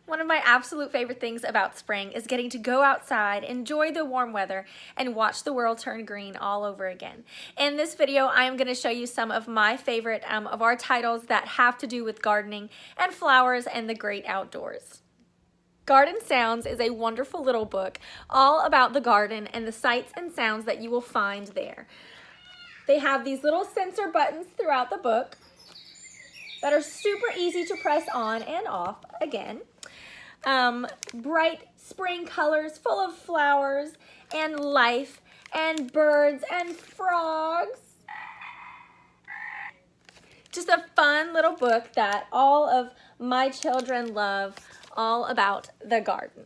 One of my absolute favorite things about spring is getting to go outside, enjoy the warm weather, and watch the world turn green all over again. In this video, I am going to show you some of my favorite of our titles that have to do with gardening and flowers and the great outdoors. Garden Sounds is a wonderful little book all about the garden and the sights and sounds that you will find there. They have these little sensor buttons throughout the book that are super easy to press on and off again. Bright spring colors full of flowers and life and birds and frogs. Just a fun little book that all of my children love, all about the garden.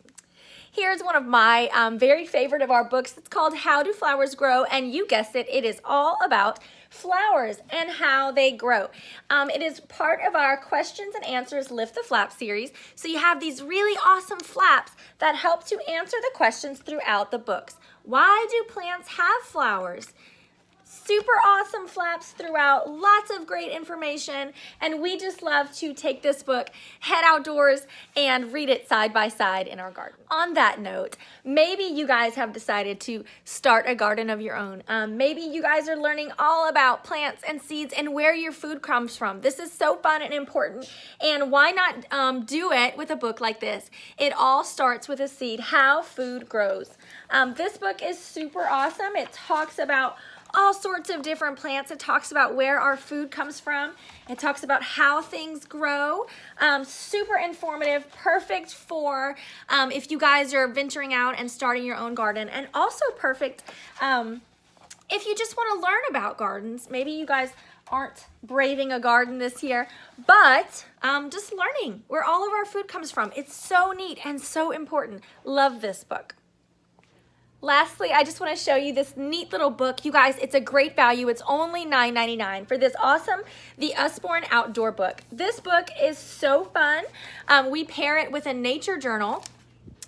Here's one of my very favorite of our books. It's called How Do Flowers Grow? And you guessed it, it is all about flowers and how they grow. It is part of our Questions and Answers Lift the Flap series. So you have these really awesome flaps that help to answer the questions throughout the books. Why do plants have flowers? Super awesome flaps throughout, lots of great information, and we just love to take this book, head outdoors, and read it side by side in our garden. On that note, maybe you guys have decided to start a garden of your own. Maybe you guys are learning all about plants and seeds and where your food comes from. This is so fun and important, and why not do it with a book like this? It all starts with a seed, How Food Grows. This book is super awesome. It talks about all sorts of different plants. It talks about where our food comes from. It talks about how things grow. Super informative, perfect for if you guys are venturing out and starting your own garden, and also perfect if you just want to learn about gardens. Maybe you guys aren't braving a garden this year, but just learning where all of our food comes from. It's so neat and so important. Love this book. Lastly, I just want to show you this neat little book. You guys, it's a great value. It's only $9.99 for this awesome The Usborne Outdoor Book. This book is so fun. We pair it with a nature journal,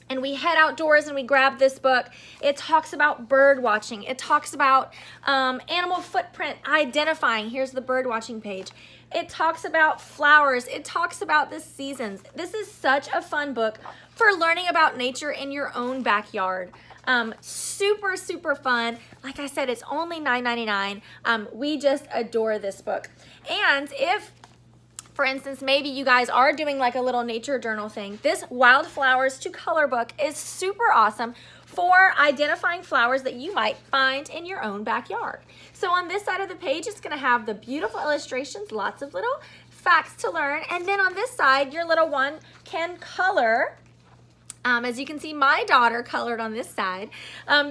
and we head outdoors and we grab this book. It talks about bird watching. It talks about animal footprint identifying. Here's the bird watching page. It talks about flowers. It talks about the seasons. This is such a fun book for learning about nature in your own backyard. Super, super fun. Like I said, it's only $9.99. We just adore this book. And if, for instance, maybe you guys are doing like a little nature journal thing, this Wildflowers to Color book is super awesome for identifying flowers that you might find in your own backyard. So on this side of the page, it's going to have the beautiful illustrations, lots of little facts to learn. And then on this side, your little one can color. As you can see, my daughter colored on this side.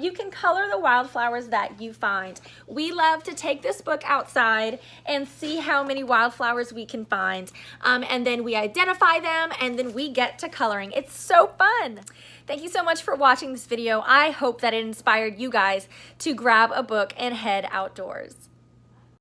You can color the wildflowers that you find. We love to take this book outside and see how many wildflowers we can find. And then we identify them, and then we get to coloring. It's so fun. Thank you so much for watching this video. I hope that it inspired you guys to grab a book and head outdoors.